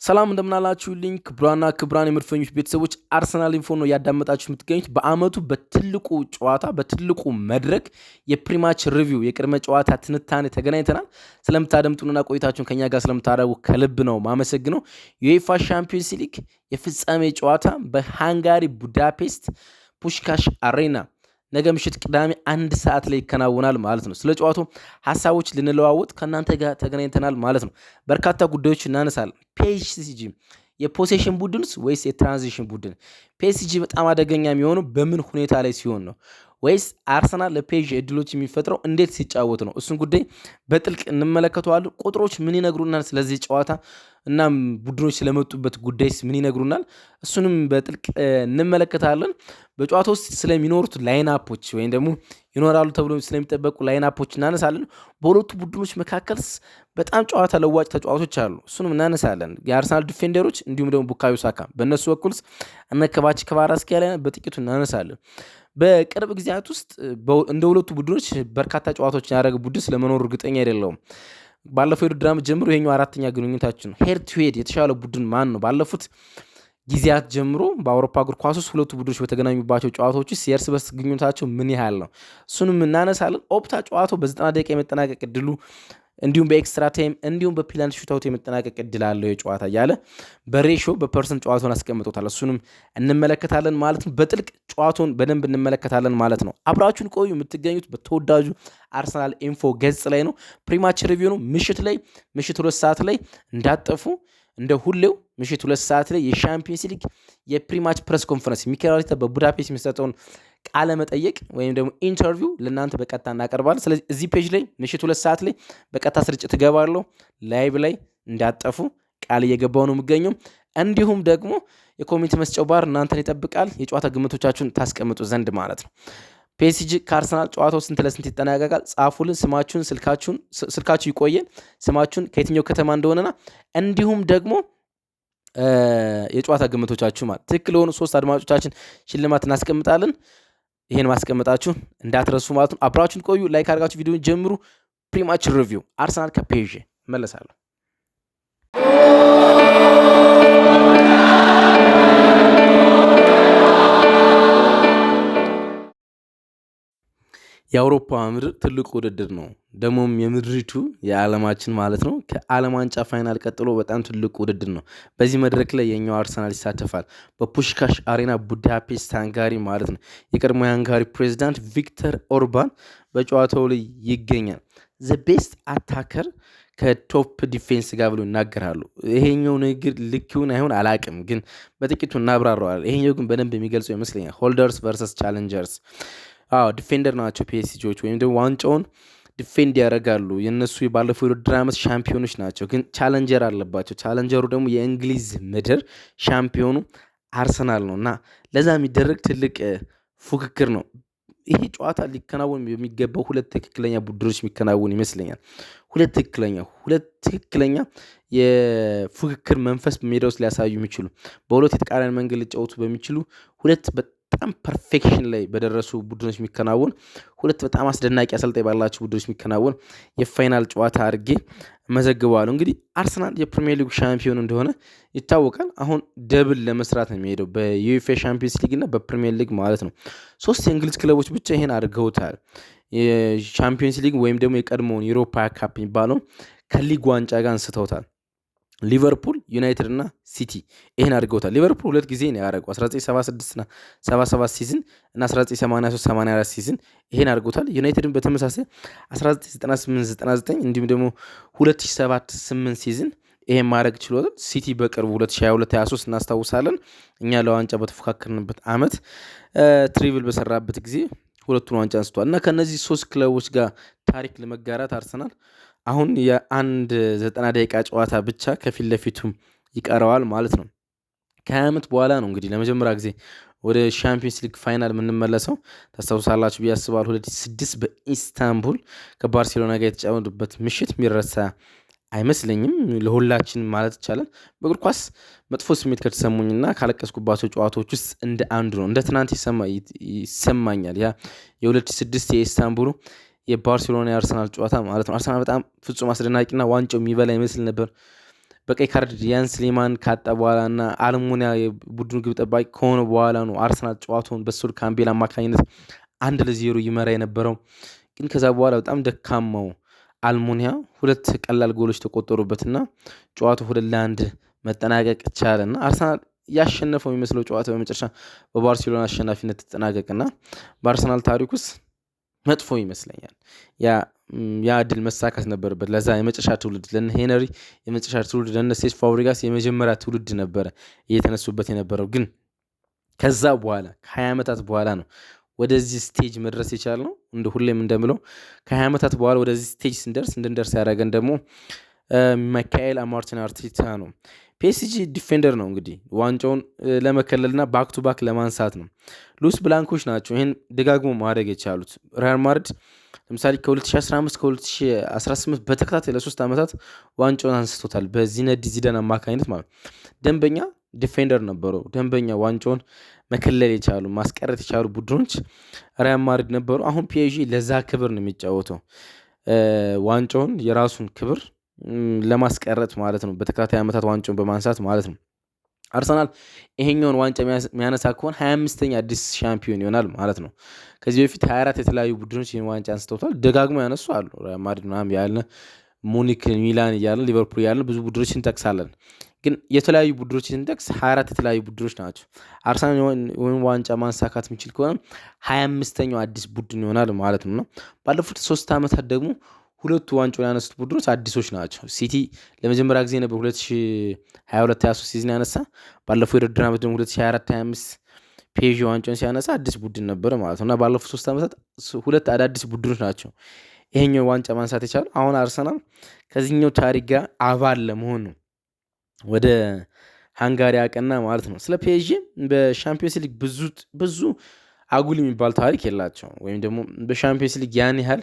ሰላም እንደምናላችሁልኝ ክቡራን የመድፈኞች ቤተሰቦች አርሰናል ኢንፎ ነው ያዳመጣችሁ የምትገኙት። በአመቱ በትልቁ ጨዋታ በትልቁ መድረክ የፕሪማች ሪቪው የቅድመ ጨዋታ ትንታኔ ተገናኝተናል። ስለምታደምጡንና ቆይታችሁን ከኛ ጋር ስለምታደርጉ ከልብ ነው ማመሰግነው። የዩኤፋ ሻምፒዮንስ ሊግ የፍጻሜ ጨዋታ በሃንጋሪ ቡዳፔስት ፑሽካሽ አሬና ነገ ምሽት ቅዳሜ 1 ሰዓት ላይ ይከናወናል ማለት ነው። ስለ ጨዋታው ሀሳቦች ልንለዋወጥ ከእናንተ ጋር ተገናኝተናል ማለት ነው። በርካታ ጉዳዮች እናነሳለን። ፒኤስጂ የፖሴሽን ቡድንስ ወይስ የትራንዚሽን ቡድን? ፒኤስጂ በጣም አደገኛ የሚሆነው በምን ሁኔታ ላይ ሲሆን ነው? ወይስ አርሰናል ለፔጅ እድሎች የሚፈጥረው እንዴት ሲጫወት ነው? እሱን ጉዳይ በጥልቅ እንመለከተዋለን። ቁጥሮች ምን ይነግሩናል ስለዚህ ጨዋታ? እናም ቡድኖች ስለመጡበት ጉዳይስ ምን ይነግሩናል? እሱንም በጥልቅ እንመለከታለን። በጨዋታ ውስጥ ስለሚኖሩት ላይናፖች ወይም ደግሞ ይኖራሉ ተብሎ ስለሚጠበቁ ላይናፖች እናነሳለን። በሁለቱ ቡድኖች መካከልስ በጣም ጨዋታ ለዋጭ ተጫዋቾች አሉ። እሱንም እናነሳለን። የአርሰናል ዲፌንደሮች እንዲሁም ደግሞ ቡካዮ ሳካ፣ በእነሱ በኩልስ እነከባች ከቫራስኬሊያ ላይ በጥቂቱ እናነሳለን። በቅርብ ጊዜያት ውስጥ እንደ ሁለቱ ቡድኖች በርካታ ጨዋታዎችን ያደረገ ቡድን ስለመኖሩ እርግጠኛ አይደለሁም። ባለፈው የውድድር ዓመት ጀምሮ ይሄኛው አራተኛ ግንኙነታችን ነው። ሄድ ቱ ሄድ የተሻለ ቡድን ማን ነው? ባለፉት ጊዜያት ጀምሮ በአውሮፓ እግር ኳስ ውስጥ ሁለቱ ቡድኖች በተገናኙባቸው ጨዋታዎች ውስጥ የእርስ በርስ ግንኙነታቸው ምን ያህል ነው? እሱንም እናነሳለን። ኦፕታ ጨዋታው በ90 ደቂቃ የመጠናቀቅ እድሉ እንዲሁም በኤክስትራ ታይም እንዲሁም በፔናልቲ ሹታውት የመጠናቀቅ እድል አለው የጨዋታ እያለ በሬሾ በፐርሰንት ጨዋታውን አስቀምጦታል። እሱንም እንመለከታለን ማለት ነው። በጥልቅ ጨዋታውን በደንብ እንመለከታለን ማለት ነው። አብራችሁን ቆዩ። የምትገኙት በተወዳጁ አርሰናል ኢንፎ ገጽ ላይ ነው። ፕሪማች ሪቪው ነው። ምሽት 2 ሰዓት ላይ እንዳጠፉ እንደ ሁሌው ምሽት 2 ሰዓት ላይ የሻምፒየንስ ሊግ የፕሪማች ፕሬስ ኮንፈረንስ ሚኬል አርቴታ በቡዳፔስት የሚሰጠውን ቃለ መጠየቅ ወይም ደግሞ ኢንተርቪው ለእናንተ በቀጥታ እናቀርባለን። ስለዚህ እዚህ ፔጅ ላይ ምሽት 2 ሰዓት ላይ በቀጥታ ስርጭት እገባለሁ። ላይቭ ላይ እንዳጠፉ ቃል እየገባው ነው የምገኘው። እንዲሁም ደግሞ የኮሜንት መስጫው ባር እናንተን ይጠብቃል። የጨዋታ ግምቶቻችሁን ታስቀምጡ ዘንድ ማለት ነው። ፒኤስጂ ከአርሰናል ጨዋታው ስንት ለስንት ይጠናቀቃል? ጻፉልን። ስማችሁን፣ ስልካችሁ ይቆየን። ስማችሁን ከየትኛው ከተማ እንደሆነና እንዲሁም ደግሞ የጨዋታ ግምቶቻችሁ ማለት ትክክል የሆኑ 3 አድማጮቻችን ሽልማት እናስቀምጣለን። ይሄን ማስቀመጣችሁ እንዳትረሱ ማለት ነው። አብራችሁን ቆዩ። ላይክ አድርጋችሁ ቪዲዮን ጀምሩ። ፕሪማች ሪቪው አርሰናል ከፔዥ መለሳለሁ። የአውሮፓ ምድር ትልቁ ውድድር ነው። ደግሞም የምድሪቱ የዓለማችን ማለት ነው ከዓለም ዋንጫ ፋይናል ቀጥሎ በጣም ትልቁ ውድድር ነው። በዚህ መድረክ ላይ የኛው አርሰናል ይሳተፋል። በፑሽካሽ አሬና ቡዳፔስት ሃንጋሪ ማለት ነው። የቀድሞ የሃንጋሪ ፕሬዚዳንት ቪክተር ኦርባን በጨዋታው ላይ ይገኛል። ዘ ቤስት አታከር ከቶፕ ዲፌንስ ጋር ብሎ ይናገራሉ። ይሄኛው ንግግር ልክ ይሁን አይሆን አላቅም፣ ግን በጥቂቱ እናብራረዋል። ይሄኛው ግን በደንብ የሚገልጸው ይመስለኛል። ሆልደርስ ቨርሰስ ቻሌንጀርስ። ዲፌንደር ናቸው ፒኤስጂዎች፣ ወይም ደግሞ ዋንጫውን ዲፌንድ ያደርጋሉ። የእነሱ የባለፈው የውድድር ዓመት ሻምፒዮኖች ናቸው፣ ግን ቻለንጀር አለባቸው። ቻለንጀሩ ደግሞ የእንግሊዝ ምድር ሻምፒዮኑ አርሰናል ነው እና ለዛ የሚደረግ ትልቅ ፉክክር ነው። ይሄ ጨዋታ ሊከናወን የሚገባው ሁለት ትክክለኛ ቡድኖች የሚከናወን ይመስለኛል። ሁለት ትክክለኛ የፉክክር መንፈስ በሜዳ ውስጥ ሊያሳዩ የሚችሉ በሁለት የተቃራኒ መንገድ ሊጫወቱ በሚችሉ ሁለት በጣም ፐርፌክሽን ላይ በደረሱ ቡድኖች የሚከናወን ሁለት በጣም አስደናቂ አሰልጣኝ ባላቸው ቡድኖች የሚከናወን የፋይናል ጨዋታ አድርጌ መዘግበዋለሁ። እንግዲህ አርሰናል የፕሪሚየር ሊግ ሻምፒዮን እንደሆነ ይታወቃል። አሁን ደብል ለመስራት ነው የሚሄደው በዩኤፋ ሻምፒዮንስ ሊግ እና በፕሪሚየር ሊግ ማለት ነው። 3 የእንግሊዝ ክለቦች ብቻ ይሄን አድርገውታል። የሻምፒዮንስ ሊግ ወይም ደግሞ የቀድሞውን ዩሮፓ ካፕ የሚባለው ከሊግ ዋንጫ ጋር አንስተውታል። ሊቨርፑል፣ ዩናይትድ እና ሲቲ ይህን አድርገውታል። ሊቨርፑል 2 ጊዜ ነው ያደረገው 1976 እና 77 ሲዝን እና 1983/84 ሲዝን ይህን አድርገውታል። ዩናይትድን በተመሳሳይ 1998/99 እንዲሁም ደግሞ 2007/8 ሲዝን ይሄን ማድረግ ችሏል። ሲቲ በቅርቡ 2022/23 እናስታውሳለን። እኛ ለዋንጫ በተፎካከርንበት ዓመት ትሪብል በሰራበት ጊዜ ሁለቱን ዋንጫ አንስቷል እና ከነዚህ 3 ክለቦች ጋር ታሪክ ለመጋራት አርሰናል አሁን የአንድ 90 ደቂቃ ጨዋታ ብቻ ከፊት ለፊቱ ይቀረዋል ማለት ነው። ከ20 ዓመት በኋላ ነው እንግዲህ ለመጀመሪያ ጊዜ ወደ ሻምፒዮንስ ሊግ ፋይናል የምንመለሰው። ታስታውሳላችሁ ብዬ አስባለሁ። 2006 በኢስታንቡል ከባርሴሎና ጋር የተጫወቱበት ምሽት የሚረሳ አይመስለኝም ለሁላችን ማለት ይቻላል። በእግር ኳስ መጥፎ ስሜት ከተሰሙኝና ካለቀስኩባቸው ጨዋታዎች ውስጥ እንደ አንዱ ነው። እንደ ትናንት ይሰማኛል። ያ የ2006 የኢስታንቡሉ የባርሴሎና የአርሰናል ጨዋታ ማለት ነው። አርሰናል በጣም ፍጹም አስደናቂና ዋንጫው የሚበላ ይመስል ነበር። በቀይ ካርድ ያን ስሌማን ካጣ በኋላ እና አልሙኒያ የቡድኑ ግብ ጠባቂ ከሆነ በኋላ ነው አርሰናል ጨዋታውን በሶል ካምቤል አማካኝነት 1-0 ይመራ የነበረው። ግን ከዛ በኋላ በጣም ደካማው አልሙኒያ 2 ቀላል ጎሎች ተቆጠሩበትና ጨዋታው 2-1 መጠናቀቅ ቻለና አርሰናል ያሸነፈው የሚመስለው ጨዋታ በመጨረሻ በባርሴሎና አሸናፊነት ተጠናቀቀና በአርሰናል ታሪክ ውስጥ መጥፎ ይመስለኛል። ያ ድል መሳካት ነበረበት። ለዛ የመጨረሻ ትውልድ ለነ ሄነሪ የመጨረሻ ትውልድ ለነ ሴስ ፋብሪጋስ የመጀመሪያ ትውልድ ነበረ እየተነሱበት የነበረው። ግን ከዛ በኋላ ከ20 ዓመታት በኋላ ነው ወደዚህ ስቴጅ መድረስ የቻልነው። እንደ ሁሌም እንደምለው ከ20 ዓመታት በኋላ ወደዚህ ስቴጅ እንድንደርስ ያደረገን ደግሞ ሚካኤል ማርቲን አርቴታ ነው። ፒኤስጂ ዲፌንደር ነው እንግዲህ ዋንጫውን ለመከለልና ባክ ቱ ባክ ለማንሳት ነው። ሉስ ብላንኮች ናቸው ይህን ደጋግሞ ማድረግ የቻሉት። ሪያል ማድሪድ ለምሳሌ ከ2015 ከ2018 በተከታታይ ለ3 ዓመታት ዋንጫውን አንስቶታል በዚነዲ ዚዳን አማካኝነት ማለት። ደንበኛ ዲፌንደር ነበሩ። ደንበኛ ዋንጫውን መከለል የቻሉ ማስቀረት የቻሉ ቡድኖች ሪያል ማድሪድ ነበሩ። አሁን ፒኤስጂ ለዛ ክብር ነው የሚጫወተው፣ ዋንጫውን የራሱን ክብር ለማስቀረት ማለት ነው። በተከታታይ ዓመታት ዋንጫውን በማንሳት ማለት ነው። አርሰናል ይሄኛውን ዋንጫ የሚያነሳ ከሆነ 25ኛ አዲስ ሻምፒዮን ይሆናል ማለት ነው። ከዚህ በፊት 24 የተለያዩ ቡድኖች ይህን ዋንጫ አንስተውታል። ደጋግሞ ያነሱ አሉ። ሪያል ማድሪድ ምናምን ያልን ሙኒክ፣ ሚላን እያልን ሊቨርፑል እያልን ብዙ ቡድኖች እንጠቅሳለን። ግን የተለያዩ ቡድኖች ስንጠቅስ 24 የተለያዩ ቡድኖች ናቸው። አርሰናል ወይም ዋንጫ ማንሳካት የሚችል ከሆነ 25ኛው አዲስ ቡድን ይሆናል ማለት ነው። ባለፉት 3 ዓመታት ደግሞ ሁለቱ ዋንጫውን ያነሱት ቡድኖች አዲሶች ናቸው። ሲቲ ለመጀመሪያ ጊዜ ነበር 2022/23 ሲዝን ያነሳ። ባለፈው የውድድር ዓመት ደግሞ 2024/25 ፒኤስጂ ዋንጫውን ሲያነሳ አዲስ ቡድን ነበረ ማለት ነው። እና ባለፉት 3 ዓመታት ሁለት አዳዲስ ቡድኖች ናቸው ይሄኛው ዋንጫ ማንሳት የቻሉ። አሁን አርሰናል ከዚህኛው ታሪክ ጋር አባል ለመሆን ነው ወደ ሃንጋሪ ያቀና ማለት ነው። ስለ ፒኤስጂ በሻምፒዮንስ ሊግ ብዙ አጉል የሚባል ታሪክ የላቸው ወይም ደግሞ በሻምፒዮንስ ሊግ ያን ያህል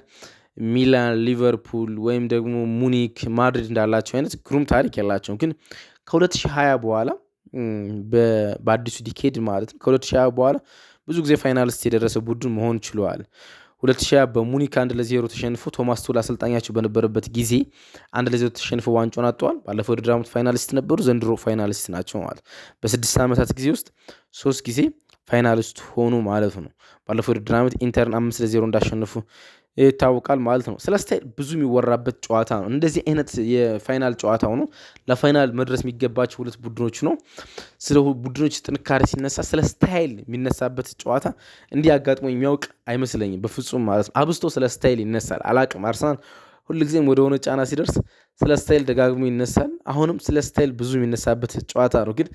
ሚላን፣ ሊቨርፑል ወይም ደግሞ ሙኒክ፣ ማድሪድ እንዳላቸው አይነት ግሩም ታሪክ የላቸውም። ግን ከ2020 በኋላ በአዲሱ ዲኬድ ማለት ነው ከ2020 በኋላ ብዙ ጊዜ ፋይናሊስት የደረሰ ቡድን መሆን ችለዋል። 2020 በሙኒክ 1-0 ተሸንፎ ቶማስ ቱል አሰልጣኛቸው በነበረበት ጊዜ 1-0 ተሸንፎ ዋንጫውን አጥተዋል። ባለፈው የውድድር ዓመት ፋይናሊስት ነበሩ፣ ዘንድሮ ፋይናሊስት ናቸው ማለት። በ6 ዓመታት ጊዜ ውስጥ 3 ጊዜ ፋይናሊስት ሆኑ ማለት ነው። ባለፈው የውድድር ዓመት ኢንተርን 5-0 እንዳሸነፉ ይታወቃል ማለት ነው። ስለ ስታይል ብዙ የሚወራበት ጨዋታ ነው። እንደዚህ አይነት የፋይናል ጨዋታ ሆኖ ለፋይናል መድረስ የሚገባቸው ሁለት ቡድኖች ነው። ስለ ቡድኖች ጥንካሬ ሲነሳ ስለ ስታይል የሚነሳበት ጨዋታ እንዲህ አጋጥሞ የሚያውቅ አይመስለኝም በፍጹም ማለት ነው። አብስቶ ስለ ስታይል ይነሳል። አላቅም አርሰናል ሁልጊዜም ወደ ሆነ ጫና ሲደርስ ስለ ስታይል ደጋግሞ ይነሳል። አሁንም ስለ ስታይል ብዙ የሚነሳበት ጨዋታ ነው። ግን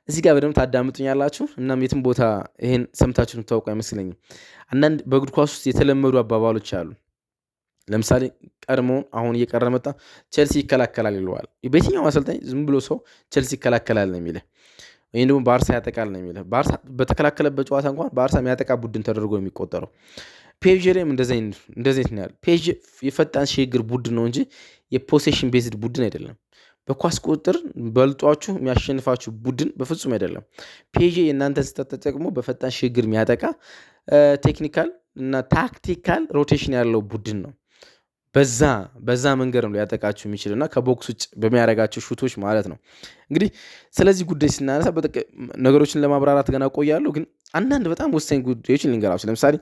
እዚህ ጋር በደንብ ታዳምጡኛላችሁ። እናም የትም ቦታ ይሄን ሰምታችሁ የምታውቁ አይመስለኝም። አንዳንድ በእግር ኳስ ውስጥ የተለመዱ አባባሎች አሉ። ለምሳሌ ቀድሞ አሁን እየቀረ መጣ ቼልሲ ይከላከላል ይለዋል። በየትኛው አሰልጣኝ ዝም ብሎ ሰው ቼልሲ ይከላከላል ነው የሚልህ ወይም ደግሞ ባርሳ ያጠቃል ነው የሚልህ። ባርሳ በተከላከለበት ጨዋታ እንኳን ባርሳ የሚያጠቃ ቡድን ተደርጎ የሚቆጠረው። ፒኤስጂ ላይም እንደዚህ ነው ያለው። ፒኤስጂ የፈጣን ሽግግር ቡድን ነው እንጂ የፖሴሽን ቤዝድ ቡድን አይደለም። በኳስ ቁጥር በልጧችሁ የሚያሸንፋችሁ ቡድን በፍጹም አይደለም። ፒኤስጂ የእናንተን ስህተት ተጠቅሞ በፈጣን ሽግግር የሚያጠቃ ቴክኒካል እና ታክቲካል ሮቴሽን ያለው ቡድን ነው። በዛ መንገድ ነው ሊያጠቃችሁ የሚችል እና ከቦክስ ውጭ በሚያደርጋቸው ሹቶች ማለት ነው። እንግዲህ ስለዚህ ጉዳይ ስናነሳ ነገሮችን ለማብራራት ገና ቆያለሁ፣ ግን አንዳንድ በጣም ወሳኝ ጉዳዮችን ልንገራችሁ። ለምሳሌ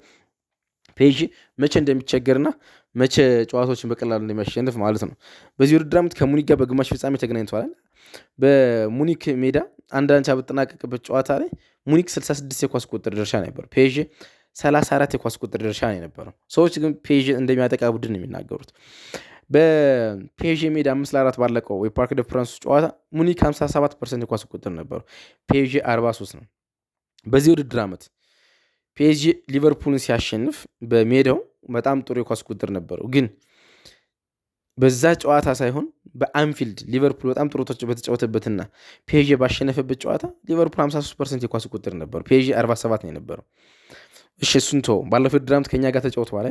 ፒኤስጂ መቼ እንደሚቸገርና መቼ ጨዋታዎችን በቀላሉ እንደሚያሸንፍ ማለት ነው። በዚህ ውድድር ዓመት ከሙኒክ ጋር በግማሽ ፍጻሜ ተገናኝተዋል። በሙኒክ ሜዳ 1-1 በተጠናቀቀበት ጨዋታ ላይ ሙኒክ 66 የኳስ ቁጥጥር ድርሻ ነበር፣ ፒኤስጂ 34 የኳስ ቁጥጥር ድርሻ ነው የነበረው። ሰዎች ግን ፒኤስጂ እንደሚያጠቃ ቡድን ነው የሚናገሩት። በፒኤስጂ ሜዳ 5-4 ባለቀው የፓርክ ደ ፍራንስ ጨዋታ ሙኒክ 57% የኳስ ቁጥጥር ነበረው፣ ፒኤስጂ 43 ነው። በዚህ ውድድር ዓመት ፒኤስጂ ሊቨርፑልን ሲያሸንፍ በሜዳው በጣም ጥሩ የኳስ ቁጥጥር ነበረው። ግን በዛ ጨዋታ ሳይሆን በአንፊልድ ሊቨርፑል በጣም ጥሩ በተጫወተበትና ፒኤስጂ ባሸነፈበት ጨዋታ ሊቨርፑል 53% የኳስ ቁጥጥር ነበረው፣ ፒኤስጂ 47 ነው የነበረው። እሺ እሱን ተወው። ባለፈው ውድድር ዓመት ከኛ ጋር ተጫውተዋል።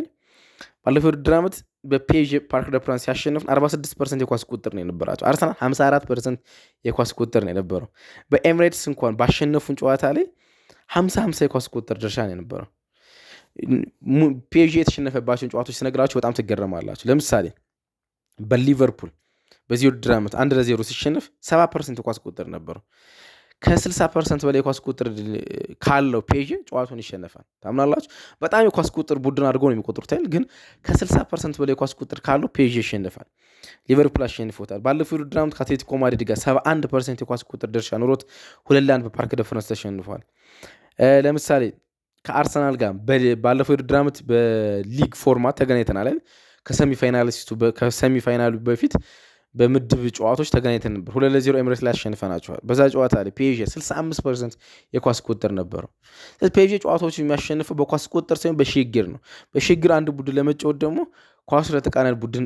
ባለፈው ውድድር ዓመት በፒኤስጂ ፓርክ ደ ፍራንስ ሲያሸንፍ 46% የኳስ ቁጥጥር ነው የነበራቸው። አርሰናል 54% የኳስ ቁጥጥር ነው የነበረው። በኤሚሬትስ እንኳን ባሸነፉን ጨዋታ ላይ 50-50 የኳስ ቁጥጥር ድርሻ ነው የነበረው። ፒኤስጂ የተሸነፈባቸውን ጨዋታዎች ስነግራችሁ በጣም ትገረማላችሁ። ለምሳሌ በሊቨርፑል በዚህ ውድድር ዓመት 1-0 ሲሸነፍ 70% የኳስ ቁጥጥር ነበረው። ከ60% በላይ የኳስ ቁጥጥር ካለው ፔዥ ጨዋታውን ይሸነፋል። ታምናላችሁ? በጣም የኳስ ቁጥጥር ቡድን አድርገው ነው የሚቆጥሩት አይደል? ግን ከ60% በላይ የኳስ ቁጥጥር ካለው ፔዥ ይሸነፋል። ሊቨርፑል አሸንፎታል። ባለፈው ውድድር ዓመት ከአትሌቲኮ ማድሪድ ጋር 71% የኳስ ቁጥጥር ድርሻ ኑሮት 2-1 በፓርክ ደ ፍራንስ ተሸንፏል። ለምሳሌ ከአርሰናል ጋር ባለፈው ውድድር ዓመት በሊግ ፎርማት ተገናኝተናል አይደል? ከሰሚፋይናሉ በፊት በምድብ ጨዋታዎች ተገናኝተን ነበር። 2-0 ኤምሬትስ ላይ አሸንፈናቸዋል። በዛ ጨዋታ ላይ ፔዥ 65% የኳስ ቁጥጥር ነበረው። ስለዚህ ፔዥ ጨዋታዎች የሚያሸንፈው በኳስ ቁጥጥር ሳይሆን በሽግግር ነው። በሽግግር አንድ ቡድን ለመጫወት ደግሞ ኳሱ ለተቃራኒ ቡድን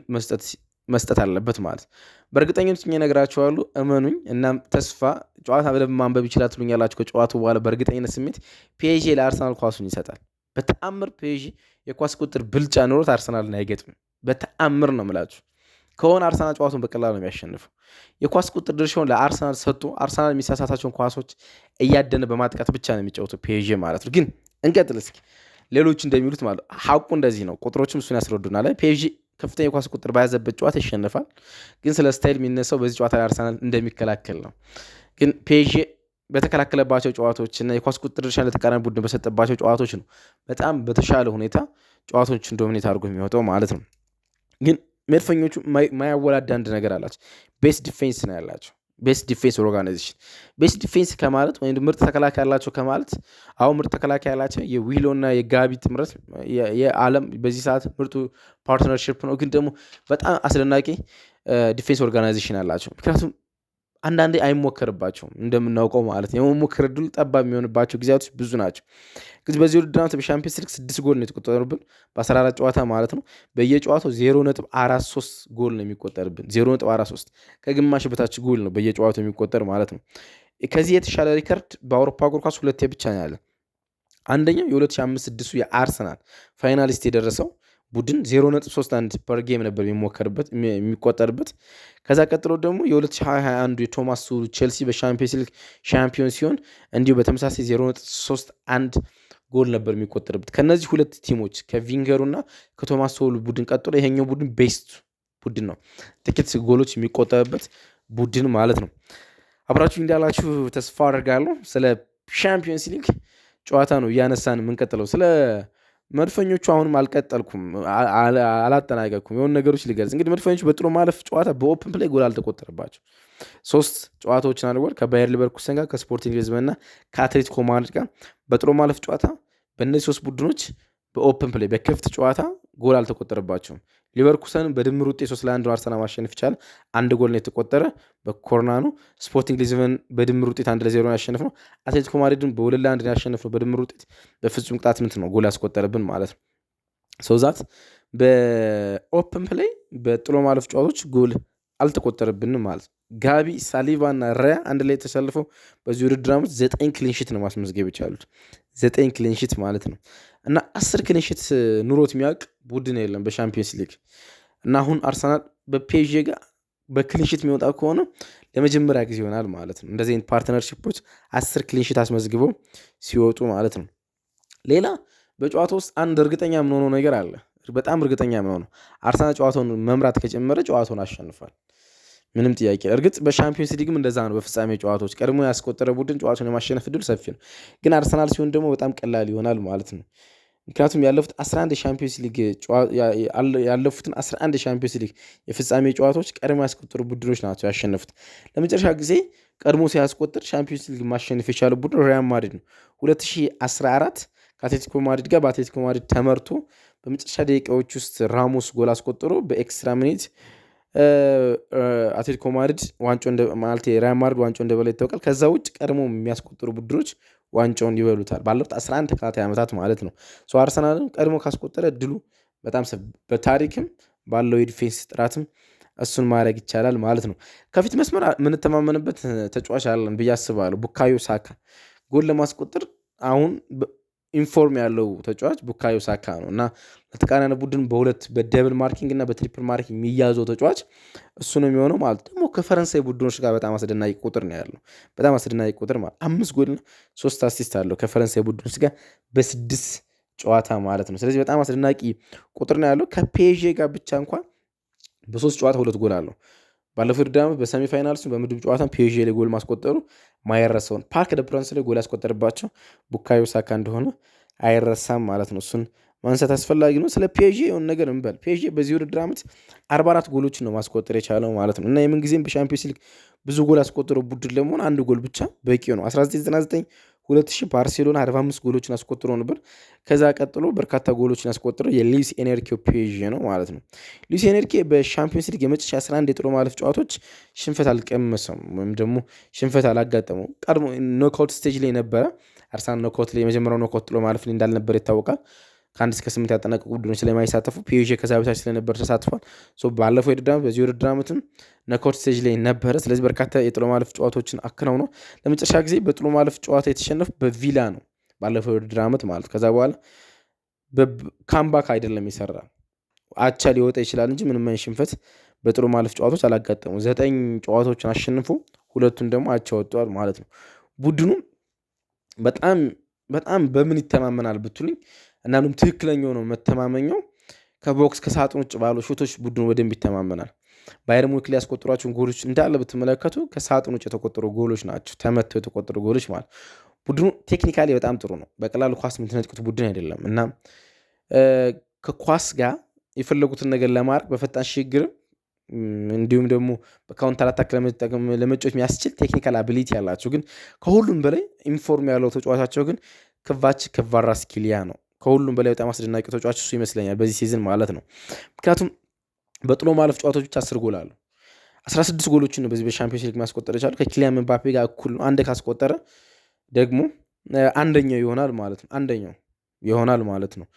መስጠት አለበት ማለት። በእርግጠኝነት እነግራችኋለሁ፣ እመኑኝ። እናም ተስፋ ጨዋታ በደንብ ማንበብ ይችላል ትሉኛላችሁ። ከጨዋታው በኋላ በእርግጠኝነት ስሜት ፔዥ ለአርሰናል ኳሱን ይሰጣል። በተአምር ፔዥ የኳስ ቁጥጥር ብልጫ ኖሮት አርሰናልን አይገጥምም። በተአምር ነው የምላችሁ። ከሆነ አርሰናል ጨዋታውን በቀላሉ ነው የሚያሸንፈው። የኳስ ቁጥጥር ድርሻውን ለአርሰናል ሰጥቶ አርሰናል የሚሳሳታቸውን ኳሶች እያደነ በማጥቃት ብቻ ነው የሚጫወተው ፔዥ ማለት ነው። ግን እንቀጥል እስኪ። ሌሎች እንደሚሉት ማለት ሀቁ እንደዚህ ነው። ቁጥሮችም እሱን ያስረዱናል። ፔዥ ከፍተኛ የኳስ ቁጥር በያዘበት ጨዋታ ይሸነፋል። ግን ስለ ስታይል የሚነሳው በዚህ ጨዋታ ላይ አርሰናል እንደሚከላከል ነው። ግን ፔዥ በተከላከለባቸው ጨዋታዎችና የኳስ ቁጥጥር ድርሻ ለተቃራኒ ቡድን በሰጠባቸው ጨዋታዎች ነው በጣም በተሻለ ሁኔታ ጨዋታዎችን ዶሚኔት አድርጎ የሚወጣው ማለት ነው። ግን መድፈኞቹ ማያወላዳ አንድ ነገር አላቸው። ቤስት ዲፌንስ ነው ያላቸው። ቤስት ዲፌንስ ኦርጋናይዜሽን። ቤስት ዲፌንስ ከማለት ወይም ምርጥ ተከላካይ ያላቸው ከማለት አሁን ምርጥ ተከላካይ ያላቸው የዊሎ እና የጋቢ ጥምረት የዓለም በዚህ ሰዓት ምርጡ ፓርትነርሽፕ ነው። ግን ደግሞ በጣም አስደናቂ ዲፌንስ ኦርጋናይዜሽን አላቸው። ምክንያቱም አንዳንዴ አይሞከርባቸውም እንደምናውቀው ማለት ነው። የመሞከር ዕድሉ ጠባብ የሚሆንባቸው ጊዜያቶች ብዙ ናቸው። በዚህ ውድድር ዓመት በሻምፒየንስ ሊግ 6 ጎል ነው የተቆጠሩብን በ14 ጨዋታ ማለት ነው። በየጨዋታው 0.43 ጎል ነው የሚቆጠርብን። 0.43 ከግማሽ በታች ጎል ነው በየጨዋታው የሚቆጠር ማለት ነው። ከዚህ የተሻለ ሪከርድ በአውሮፓ እግር ኳስ 2 ብቻ ነው ያለ። አንደኛው የ2005/6 የአርሰናል ፋይናሊስት የደረሰው ቡድን 0.31 ፐር ጌም ነበር የሚቆጠርበት። ከዛ ቀጥሎ ደግሞ የ2021 የቶማስ ቱል ቼልሲ በሻምፒየንስ ሊግ ሻምፒዮን ሲሆን እንዲሁ በተመሳሳይ 0.31 ጎል ነበር የሚቆጠርበት። ከነዚህ ሁለት ቲሞች ከቪንገሩና ከቶማስ ቱል ቡድን ቀጥሎ ይሄኛው ቡድን ቤስት ቡድን ነው፣ ጥቂት ጎሎች የሚቆጠርበት ቡድን ማለት ነው። አብራችሁ እንዳላችሁ ተስፋ አደርጋለሁ። ስለ ሻምፒዮንስ ሊግ ጨዋታ ነው እያነሳን የምንቀጥለው። ስለ መድፈኞቹ አሁንም አልቀጠልኩም፣ አላጠናቀቅኩም። የሆኑ ነገሮች ሊገልጽ እንግዲህ መድፈኞቹ በጥሎ ማለፍ ጨዋታ በኦፕን ፕሌይ ጎል አልተቆጠረባቸው። 3 ጨዋታዎችን አድርጓል ከባየር ሊቨርኩሰን ጋር፣ ከስፖርቲንግ ሊዝበን እና ከአትሌቲኮ ማድሪድ ጋር። በጥሎ ማለፍ ጨዋታ በእነዚህ 3 ቡድኖች በኦፕን ፕሌይ በክፍት ጨዋታ ጎል አልተቆጠረባቸውም። ሊቨርኩሰን በድምር ውጤት 3-1 አርሰናል ማሸነፍ ይቻላል። 1 ጎል ነው የተቆጠረ በኮርና ነው። ስፖርቲንግ ሊዝበን በድምር ውጤት 1-0 ያሸነፍ ነው። አትሌቲኮ ማድሪድን በ2-1 ያሸነፍ ነው። በድምር ውጤት በፍጹም ቅጣት ምት ነው ጎል ያስቆጠረብን ማለት ነው። ሰውዛት በኦፕን ፕሌይ በጥሎ ማለፍ ጨዋታዎች ጎል አልተቆጠረብንም ማለት ነው። ጋቢ፣ ሳሊቫ እና ራያ አንድ ላይ ተሰልፈው በዚህ ውድድር ዓመት 9 ክሊንሺት ነው ማስመዝገብ የቻሉት። 9 ክሊንሺት ማለት ነው እና 10 ክሊንሺት ኑሮት የሚያውቅ ቡድን የለም በሻምፒየንስ ሊግ። እና አሁን አርሰናል በፔዥ ጋር በክሊንሺት የሚወጣ ከሆነ ለመጀመሪያ ጊዜ ይሆናል ማለት ነው። እንደዚህ አይነት ፓርትነርሺፖች 10 ክሊንሺት አስመዝግበው ሲወጡ ማለት ነው። ሌላ በጨዋታ ውስጥ አንድ እርግጠኛ የምንሆነው ነገር አለ። በጣም እርግጠኛ የምንሆነው አርሰናል ጨዋታውን መምራት ከጀመረ ጨዋታውን አሸንፏል። ምንም ጥያቄ። እርግጥ በሻምፒዮንስ ሊግም እንደዛ ነው። በፍጻሜ ጨዋታዎች ቀድሞ ያስቆጠረ ቡድን ጨዋታውን የማሸነፍ ዕድል ሰፊ ነው። ግን አርሰናል ሲሆን ደግሞ በጣም ቀላል ይሆናል ማለት ነው። ምክንያቱም ያለፉትን 11 የሻምፒዮንስ ሊግ የፍጻሜ ጨዋታዎች ቀድሞ ያስቆጠሩ ቡድኖች ናቸው ያሸነፉት። ለመጨረሻ ጊዜ ቀድሞ ሲያስቆጥር ሻምፒዮንስ ሊግ ማሸነፍ የቻለ ቡድን ሪያል ማድሪድ ነው። 2014 ከአትሌቲኮ ማድሪድ ጋር በአትሌቲኮ ማድሪድ ተመርቶ በመጨረሻ ደቂቃዎች ውስጥ ራሞስ ጎል አስቆጥሮ በኤክስትራ ሚኒት አትሌቲኮ ማድሪድ ሪያል ማድሪድ ዋንጫው እንደበላ ይታወቃል። ከዛ ውጭ ቀድሞ የሚያስቆጥሩ ቡድኖች ዋንጫውን ይበሉታል ባለፉት 11 ተከታታይ ዓመታት ማለት ነው። አርሰናልን ቀድሞ ካስቆጠረ ድሉ በጣም በታሪክም ባለው የዲፌንስ ጥራትም እሱን ማድረግ ይቻላል ማለት ነው። ከፊት መስመር የምንተማመንበት ተጫዋች አለን ብዬ አስባለሁ። ቡካዮ ሳካ ጎል ለማስቆጠር አሁን ኢንፎርም ያለው ተጫዋች ቡካዮ ሳካ ነው እና ለተቃራኒ ቡድን በደብል ማርኪንግ እና በትሪፕል ማርኪንግ የሚያዘው ተጫዋች እሱ ነው የሚሆነው ማለት ደግሞ ከፈረንሳይ ቡድኖች ጋር በጣም አስደናቂ ቁጥር ነው ያለው። በጣም አስደናቂ ቁጥር ማለት 5 ጎልና 3 አሲስት አለው ከፈረንሳይ ቡድኖች ጋር በ6 ጨዋታ ማለት ነው። ስለዚህ በጣም አስደናቂ ቁጥር ነው ያለው። ከፔዤ ጋር ብቻ እንኳን በ3 ጨዋታ 2 ጎል አለው። ባለፈው ውድድር ዓመት በሰሚ ፋይናልስ በምድብ ጨዋታ ፒኤስጂ ላይ ጎል ማስቆጠሩ ማይረሳውን ፓርክ ደ ፕራንስ ላይ ጎል ያስቆጠርባቸው ቡካዮ ሳካ እንደሆነ አይረሳም ማለት ነው። እሱን ማንሳት አስፈላጊ ነው። ስለ ፒኤስጂ የሆነ ነገር እንበል። ፒኤስጂ በዚህ ውድድር ዓመት 44 ጎሎችን ነው ማስቆጠር የቻለው ማለት ነው እና የምንጊዜም በሻምፒዮንስ ሊግ ብዙ ጎል ያስቆጠረው ቡድን ለመሆን አንድ ጎል ብቻ በቂ ነው። 1999 2000 ባርሴሎና 45 ጎሎችን አስቆጥሮ ነበር። ከዛ ቀጥሎ በርካታ ጎሎችን ያስቆጠረው የሉዊስ ኤንሪኬ ፒኤስጂ ነው ማለት ነው። ሉዊስ ኤንሪኬ በሻምፒዮንስ ሊግ የመጨረሻ 11 የጥሎ ማለፍ ጨዋታዎች ሽንፈት አልቀመሰም ወይም ደግሞ ሽንፈት አላጋጠመው። ቀድሞ ኖክአውት ስቴጅ ላይ ነበረ። አርሰናል ኖክአውት ላይ የመጀመሪያው ኖክአውት ጥሎ ማለፍ ላይ እንዳልነበር ይታወቃል። ከ1 እስከ 8 ያጠናቀቁ ቡድኖች ስለማይሳተፉ ፒኤስጂ ከዛ በታች ስለነበር ተሳትፏል። ባለፈው የውድድር ዓመት በዚህ ውድድር ዓመትም ኖክአውት ስቴጅ ላይ ነበረ። ስለዚህ በርካታ የጥሎ ማለፍ ጨዋታዎችን አከናውኗል። ለመጨረሻ ጊዜ በጥሎ ማለፍ ጨዋታ የተሸነፉ በቪላ ነው ባለፈው የውድድር ዓመት ማለት። ከዛ በኋላ ካምባክ አይደለም የሰራ አቻ ሊወጣ ይችላል እንጂ ምንም አይነት ሽንፈት በጥሎ ማለፍ ጨዋታዎች አላጋጠሙ። 9 ጨዋታዎችን አሸንፎ 2ቱን ደግሞ አቻ ወጥተዋል ማለት ነው። ቡድኑ በጣም በምን ይተማመናል ብትሉኝ እና ምንም ትክክለኛው ነው መተማመኛው ከቦክስ ከሳጥን ውጭ ባሉ ሾቶች ቡድኑ በደንብ ይተማመናል። ባየር ሙኒክ ላይ ያስቆጠሯቸውን ጎሎች እንዳለ ብትመለከቱ ከሳጥን ውጭ የተቆጠሩ ጎሎች ናቸው። ተመተው የተቆጠሩ ጎሎች ማለት ቡድኑ ቴክኒካሊ በጣም ጥሩ ነው። በቀላሉ ኳስ የምትነጥቁት ቡድን አይደለም እና ከኳስ ጋር የፈለጉትን ነገር ለማድረግ በፈጣን ሽግግር እንዲሁም ደግሞ በካውንተር አታክ ለመጫወት የሚያስችል ቴክኒካል አቢሊቲ ያላቸው ግን ከሁሉም በላይ ኢንፎርም ያለው ተጫዋቻቸው ግን ክቫራትስኬሊያ ነው። ከሁሉም በላይ በጣም አስደናቂ ተጫዋች እሱ ይመስለኛል በዚህ ሲዝን ማለት ነው። ምክንያቱም በጥሎ ማለፍ ጨዋታዎች ብቻ 10 ጎል አለው። 16 ጎሎችን ነው በዚህ በሻምፒዮንስ ሊግ ማስቆጠር የቻለው ከኪሊያን ምባፔ ጋር እኩል ነው። አንድ ካስቆጠረ ደግሞ አንደኛው ይሆናል ማለት ነው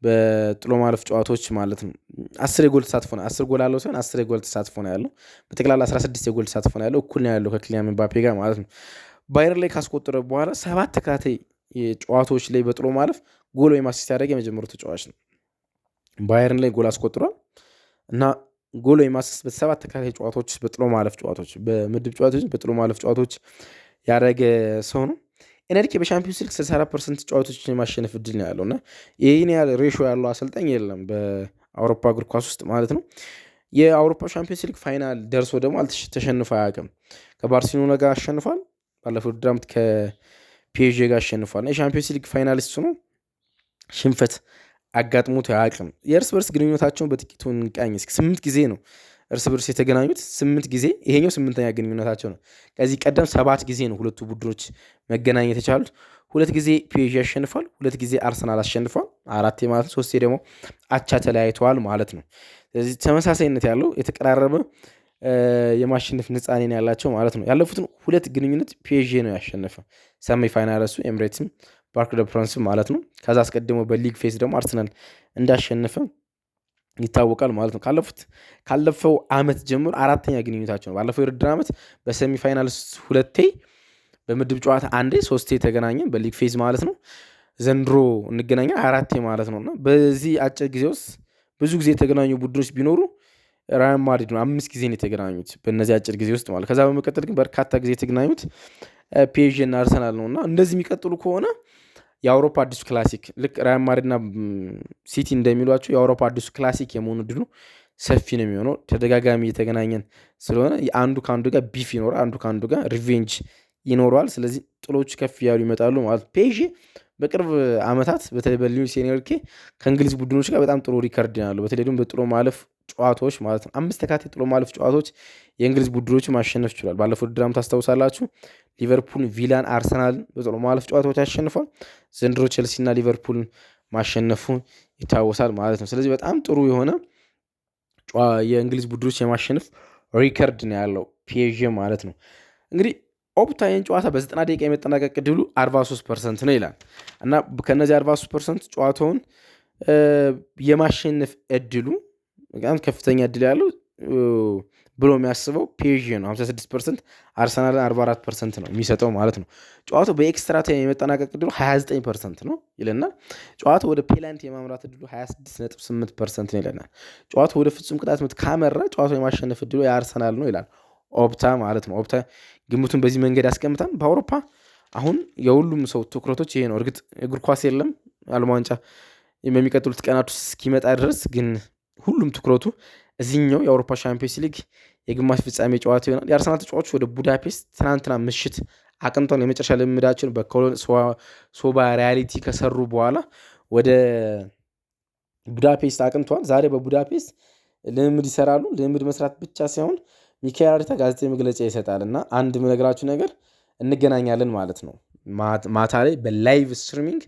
በጥሎ ማለፍ ጨዋታዎች ማለት ነው። 10 የጎል ተሳትፎ ነው 10 ጎል አለው ሲሆን 10 የጎል ተሳትፎ ነው ያለው። በጠቅላላ 16 የጎል ተሳትፎ ነው ያለው። እኩል ነው ያለው ከኪሊያን ምባፔ ጋር ማለት ነው። ባየር ላይ ካስቆጠረ በኋላ 7 ተከታታይ ጨዋታዎች ላይ በጥሎ ማለፍ ጎል ወይም አሲስት ያደረገ የመጀመሪያው ተጫዋች ነው። ባየርን ላይ ጎል አስቆጥሯል እና ጎል ወይም አሲስት በ7 ተከታታይ ጨዋታዎች በጥሎ ማለፍ ጨዋታዎች በምድብ ጨዋታዎች በጥሎ ማለፍ ጨዋታዎች ያደረገ ሰው ነው። ኤንሪኬ በሻምፒዮንስ ሊግ 64% ጨዋታዎችን የማሸነፍ እድል ነው ያለው እና ይህን ያህል ሬሾ ያለው አሰልጣኝ የለም በአውሮፓ እግር ኳስ ውስጥ ማለት ነው። የአውሮፓ ሻምፒዮንስ ሊግ ፋይናል ደርሶ ደግሞ ተሸንፎ አያውቅም። ከባርሴሎና ጋር አሸንፏል። ባለፈው ውድድር ዓመት ከፒኤስጂ ጋር አሸንፏል። የሻምፒዮንስ ሊግ ፋይናሊስት ነው። ሽንፈት አጋጥሞት አያውቅም። የእርስ በርስ ግንኙነታቸውን በጥቂቱ እንቃኝ። 8 ጊዜ ነው እርስ በርስ የተገናኙት 8 ጊዜ። ይሄኛው 8ኛ ግንኙነታቸው ነው። ከዚህ ቀደም 7 ጊዜ ነው ሁለቱ ቡድኖች መገናኘት የቻሉት። 2 ጊዜ ፒኤስጂ አሸንፏል፣ 2 ጊዜ አርሰናል አሸንፏል። 4 ማለት 3 ደግሞ አቻ ተለያይተዋል ማለት ነው። ስለዚህ ተመሳሳይነት ያለው የተቀራረበ የማሸነፍ ንጻኔን ያላቸው ማለት ነው። ያለፉትን 2 ግንኙነት ፒኤስጂ ነው ያሸነፈ። ሰሚ ፋይናልሱ ኤምሬትስም ፓርክ ደ ፕራንስም ማለት ነው። ከዛ አስቀድሞ በሊግ ፌዝ ደግሞ አርሰናል እንዳሸነፈ ይታወቃል ማለት ነው። ካለፈው ዓመት ጀምሮ 4ኛ ግንኙነታቸው ነው። ባለፈው የውድድር ዓመት በሰሚ ፋይናልስ 2 በምድብ ጨዋታ 1 3 የተገናኘን በሊግ ፌዝ ማለት ነው። ዘንድሮ እንገናኛ 4 ማለት ነውና በዚህ አጭር ጊዜ ውስጥ ብዙ ጊዜ የተገናኙ ቡድኖች ቢኖሩ ሪያል ማድሪድ ነው። 5 ጊዜ ነው የተገናኙት በእነዚህ አጭር ጊዜ ውስጥ ማለት። ከዛ በመቀጠል ግን በርካታ ጊዜ የተገናኙት ፒኤስጂ እና አርሰናል ነውና እንደዚህ የሚቀጥሉ ከሆነ የአውሮፓ አዲሱ ክላሲክ ልክ ሪያል ማድሪድና ሲቲ እንደሚሏቸው የአውሮፓ አዲሱ ክላሲክ የመሆኑ ድሉ ሰፊ ነው የሚሆነው። ተደጋጋሚ የተገናኘን ስለሆነ አንዱ ከአንዱ ጋር ቢፍ ይኖራል፣ አንዱ ከአንዱ ጋር ሪቬንጅ ይኖረዋል። ስለዚህ ጥሎች ከፍ እያሉ ይመጣሉ ማለት ነው። ፒኤስጂ በቅርብ ዓመታት በተለይ በሉዊስ ኤንሪኬ ከእንግሊዝ ቡድኖች ጋር በጣም ጥሩ ሪከርድ ያለው በተለይ ደግሞ በጥሎ ማለፍ ጨዋታዎች ማለት ነው። 5 ተከታታይ ጥሎ ማለፍ ጨዋታዎች የእንግሊዝ ቡድኖች ማሸነፍ ችሏል። ባለፈው ውድድር ዓመት ታስታውሳላችሁ ሊቨርፑል፣ ቪላን፣ አርሰናልን በጥሎ ማለፍ ጨዋታዎች ያሸንፏል። ዘንድሮ ቼልሲና ሊቨርፑልን ማሸነፉ ይታወሳል ማለት ነው። ስለዚህ በጣም ጥሩ የሆነ የእንግሊዝ ቡድኖች የማሸነፍ ሪከርድ ነው ያለው ፒኤስጂ ማለት ነው። እንግዲህ ኦፕታ ይህን ጨዋታ በ90 ደቂቃ የመጠናቀቅ ዕድሉ 43% ነው ይላል እና ከነዚህ 43% ጨዋታውን የማሸነፍ ዕድሉ በጣም ከፍተኛ ዕድል ያለው ብሎ የሚያስበው ፒኤስጂ ነው። 56%፣ አርሰናል 44% ነው የሚሰጠው ማለት ነው። ጨዋታው በኤክስትራ ታይም የመጠናቀቅ ዕድሉ 29% ነው ይለናል። ጨዋታው ወደ ፔናልቲ የማምራት ዕድሉ 26.8% ነው ይለናል። ጨዋታው ወደ ፍጹም ቅጣት ምት ካመራ ጨዋታው የማሸነፍ ዕድሉ የአርሰናል ነው ይላል ኦፕታ ማለት ነው። ኦፕታ ግምቱን በዚህ መንገድ ያስቀምጣል። በአውሮፓ አሁን የሁሉም ሰው ትኩረቶች ይሄ ነው። እርግጥ እግር ኳስ የለም ዓለም ዋንጫ በሚቀጥሉት ቀናት እስኪመጣ ድረስ ግን ሁሉም ትኩረቱ እዚህኛው የአውሮፓ ሻምፒዮንስ ሊግ የግማሽ ፍጻሜ ጨዋታ ይሆናል። የአርሰናል ተጫዋቾች ወደ ቡዳፔስት ትናንትና ምሽት አቅንተው የመጨረሻ ልምዳቸውን በኮሎን ሶባ ሪያሊቲ ከሰሩ በኋላ ወደ ቡዳፔስት አቅንተዋል። ዛሬ በቡዳፔስት ልምምድ ይሰራሉ። ልምምድ መስራት ብቻ ሳይሆን ሚካኤል አርቴታ ጋዜጣዊ መግለጫ ይሰጣል እና አንድ የምነግራችሁ ነገር እንገናኛለን ማለት ነው። ማታ ላይ በላይቭ ስትሪሚንግ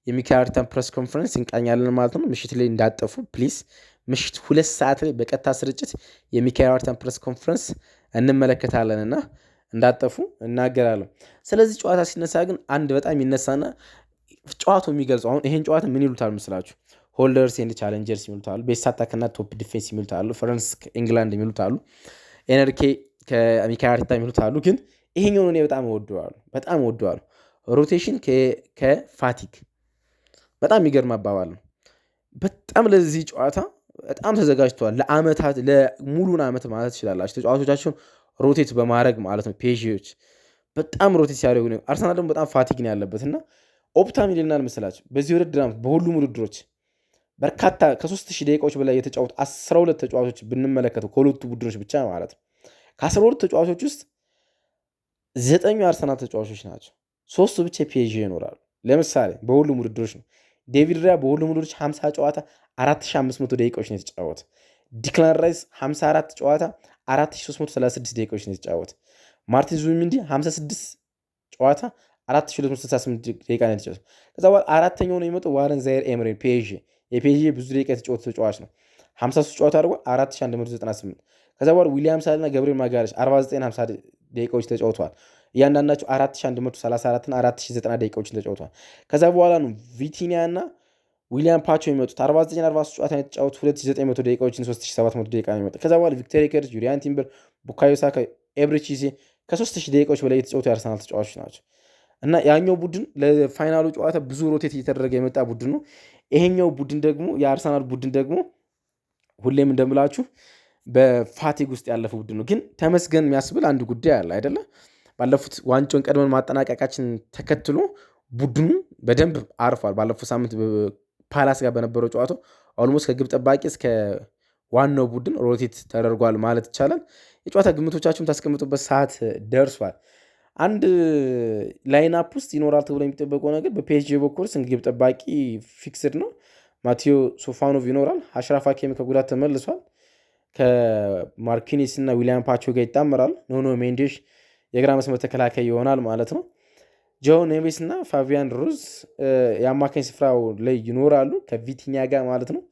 የሚካኤል አርቴታን ፕሬስ ኮንፈረንስ እንቃኛለን ማለት ነው። ምሽት ላይ እንዳጠፉ ፕሊዝ። ምሽት 2 ሰዓት ላይ በቀጥታ ስርጭት የሚካኤል አርቴታን ፕሬስ ኮንፈረንስ እንመለከታለን እና እንዳጠፉ እናገራለን። ስለዚህ ጨዋታ ሲነሳ ግን አንድ በጣም ይነሳና ጨዋታው የሚገልጸው አሁን ይሄን ጨዋታ ምን ይሉታል መስላችሁ? ሆልደርስ ኤንድ ቻሌንጀርስ የሚሉት አሉ። ቤስት አታክ እና ቶፕ ዲፌንስ የሚሉት አሉ። ፈረንስ ከኢንግላንድ የሚሉት አሉ። ኤነርኬ ከሚካኤል አርቴታ የሚሉት አሉ። ግን ይሄኛውን እኔ በጣም እወደዋለሁ። ሮቴሽን ከፋቲግ በጣም የሚገርም አባባል ነው። በጣም ለዚህ ጨዋታ በጣም ተዘጋጅተዋል። ለአመታት ለሙሉን አመት ማለት ትችላላችሁ ተጫዋቾቻቸውን ሮቴት በማድረግ ማለት ነው። ፔዥዎች በጣም ሮቴት ሲያደርጉ ነው። አርሰናል ደግሞ በጣም ፋቲግ ነው ያለበት እና ኦፕታም ይልናል መሰላችሁ በዚህ ውድድር ዓመት በሁሉም ውድድሮች በርካታ ከ3000 ደቂቃዎች በላይ የተጫወቱ 12 ተጫዋቾች ብንመለከተው ከሁለቱ ቡድኖች ብቻ ማለት ነው። ከ12 ተጫዋቾች ውስጥ 9 የአርሰናል ተጫዋቾች ናቸው። 3ቱ ብቻ ፒኤስጂ ይኖራሉ። ለምሳሌ በሁሉም ውድድሮች ነው። ዴቪድ ራያ በሁሉም ውድድሮች 50 ጨዋታ 4500 ደቂቃዎች ነው የተጫወተ። ዲክላን ራይስ 54 ጨዋታ 4336 ደቂቃዎች ነው የተጫወተ። ማርቲን ዙቢሜንዲ 56 ጨዋታ 4268 ደቂቃ ነው የተጫወተ። ከዛ በኋላ አራተኛው ነው የሚመጣው ዋረን ዛይር ኤምሬ ፒኤስጂ የፒኤስጂ ብዙ ደቂቃ የተጫወተ ተጫዋች ነው። 53 ጨዋታ አድርጓል 4198። ከዛ በኋላ ዊሊያም ሳሊና ገብርኤል ማጋለሽ 4950 ደቂቃዎች ተጫውተዋል። እያንዳንዳቸው 4134 እና 4090 ደቂቃዎችን ተጫውተዋል። ከዛ በኋላ ነው ቪቲኒያ እና ዊሊያም ፓቾ የሚመጡት 4943 ጨዋታ የተጫወቱ 2900 ደቂቃዎችን 3700 ደቂቃ ነው የሚመጡት። ከዛ በኋላ ቪክተር ኬርስ፣ ጁሪያን ቲምበር፣ ቡካዮ ሳካ፣ ኤብሪቺዜ ከ3000 ደቂቃዎች በላይ የተጫወቱ የአርሰናል ተጫዋቾች ናቸው እና ያኛው ቡድን ለፋይናሉ ጨዋታ ብዙ ሮቴት እየተደረገ የመጣ ቡድን ነው። ይሄኛው ቡድን ደግሞ የአርሰናል ቡድን ደግሞ ሁሌም እንደምላችሁ በፋቲግ ውስጥ ያለፈ ቡድን ነው። ግን ተመስገን የሚያስብል አንድ ጉዳይ አለ አይደለ? ባለፉት ዋንጫውን ቀድመን ማጠናቀቃችን ተከትሎ ቡድኑ በደንብ አርፏል። ባለፉት ሳምንት ፓላስ ጋር በነበረው ጨዋታው ኦልሞስት ከግብ ጠባቂ እስከ ዋናው ቡድን ሮቴት ተደርጓል ማለት ይቻላል። የጨዋታ ግምቶቻችሁን ታስቀምጡበት ሰዓት ደርሷል። አንድ ላይናፕ ውስጥ ይኖራል ተብሎ የሚጠበቀው ነገር በፒኤስጂ በኩል ግብ ጠባቂ ፊክስድ ነው። ማቴዮ ሶፋኖቭ ይኖራል። አሽራፍ ሀኪሚ ከጉዳት ተመልሷል። ከማርኪኒስ እና ዊሊያም ፓቾ ጋር ይጣመራል። ኖኖ ሜንዴሽ የግራ መስመር ተከላካይ ይሆናል ማለት ነው። ጆ ኔቬስ እና ፋቢያን ሩዝ የአማካኝ ስፍራው ላይ ይኖራሉ ከቪቲኒያ ጋር ማለት ነው።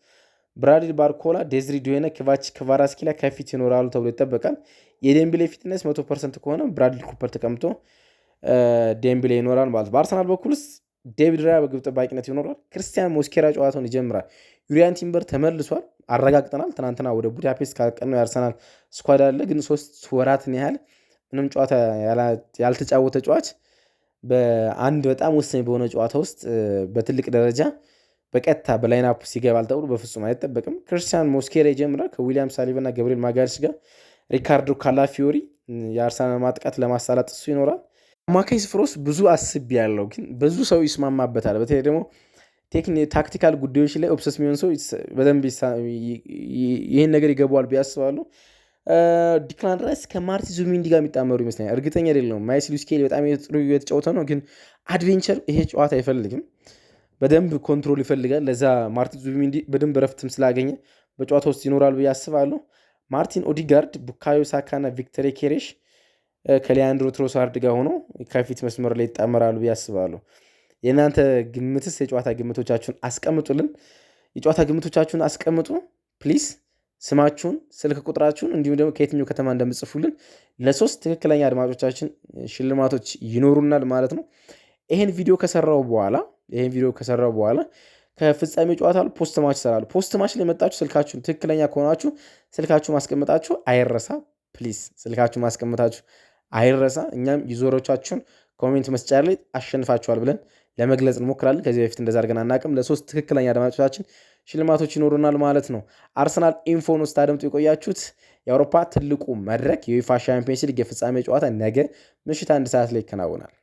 ብራድሊ ባርኮላ፣ ዴዝሪ ዱዌነ፣ ክቫራትስኬሊያ ከፊት ይኖራሉ ተብሎ ይጠበቃል። የዴምቤሌ ፊትነስ 100% ከሆነ ብራድሊ ኩፐር ተቀምጦ ዴምቤሌ ይኖራል ማለት ነው። በአርሰናል በኩል ውስጥ ዴቪድ ራያ በግብ ጠባቂነት ይኖራል። ክርስቲያን ሞስኬራ ጨዋታውን ይጀምራል። ዩሪያን ቲምበር ተመልሷል፣ አረጋግጠናል። ትናንትና ወደ ቡዳፔስት ካቀነው የአርሰናል ስኳድ አለ። ግን 3 ወራትን ያህል ምንም ጨዋታ ያልተጫወተ ተጫዋች በአንድ በጣም ወሳኝ በሆነ ጨዋታ ውስጥ በትልቅ ደረጃ በቀጥታ በላይናፕ ይገባል ተብሎ በፍጹም አይጠበቅም። ክርስቲያን ሞስኬራ ይጀምራል ከዊሊያም ሳሊባ እና ገብርኤል ማጋለሽ ጋር። ሪካርዶ ካላፊዮሪ የአርሰናል ማጥቃት ለማሳላጥ እሱ ይኖራል። አማካኝ ስፍራ ውስጥ ብዙ አስብ ያለው ግን ብዙ ሰው ይስማማበታል። በተለይ ደግሞ ታክቲካል ጉዳዮች ላይ ኦብሰስ የሚሆን ሰው በደንብ ይህን ነገር ይገባዋል ብዬ አስባለሁ። ዲክላን ራይስ ከማርቲን ዙቢሜንዲ ጋር የሚጣመሩ ይመስለኛል። እርግጠኛ አይደለሁም። ማይልስ ሉዊስ ስኬሊ በጣም የተጫወተ ነው፣ ግን አድቬንቸር ይሄ ጨዋታ አይፈልግም። በደንብ ኮንትሮል ይፈልጋል። ለዛ ማርቲን ዙቢሜንዲ በደንብ ረፍትም ስላገኘ በጨዋታ ውስጥ ይኖራል ብዬ አስባለሁ። ማርቲን ኦዲጋርድ፣ ቡካዮ ሳካ እና ቪክተር ኬሬሽ ከሊያንድሮ ትሮሳርድ ጋር ሆኖ ከፊት መስመር ላይ ይጣመራሉ ብዬ አስባለሁ። የእናንተ ግምትስ? የጨዋታ ግምቶቻችሁን አስቀምጡልን። የጨዋታ ግምቶቻችሁን አስቀምጡ ፕሊዝ። ስማችሁን፣ ስልክ ቁጥራችሁን እንዲሁም ደግሞ ከየትኛው ከተማ እንደምጽፉልን ለ3 ትክክለኛ አድማጮቻችን ሽልማቶች ይኖሩናል ማለት ነው። ይሄን ቪዲዮ ከሰራው በኋላ ከፍጻሜ ጨዋታ ፖስት ማች ይሰራሉ። ፖስት ማች ላይ መጣችሁ ስልካችሁን ትክክለኛ ከሆናችሁ ስልካችሁ ማስቀመጣችሁ አይረሳ ፕሊዝ። ስልካችሁ ማስቀመጣችሁ አይረሳ። እኛም ዩዘሮቻችሁን ኮሜንት መስጫ ላይ አሸንፋችኋል ብለን ለመግለጽ እንሞክራለን። ከዚህ በፊት እንደዛ አድርገን አናውቅም። ለ3 ትክክለኛ አድማጮቻችን ሽልማቶች ይኖሩናል ማለት ነው። አርሰናል ኢንፎን ውስጥ አደምጡ የቆያችሁት የአውሮፓ ትልቁ መድረክ የዩኤፋ ሻምፒዮንስ ሊግ የፍጻሜ ጨዋታ ነገ ምሽት 1 ሰዓት ላይ ይከናወናል።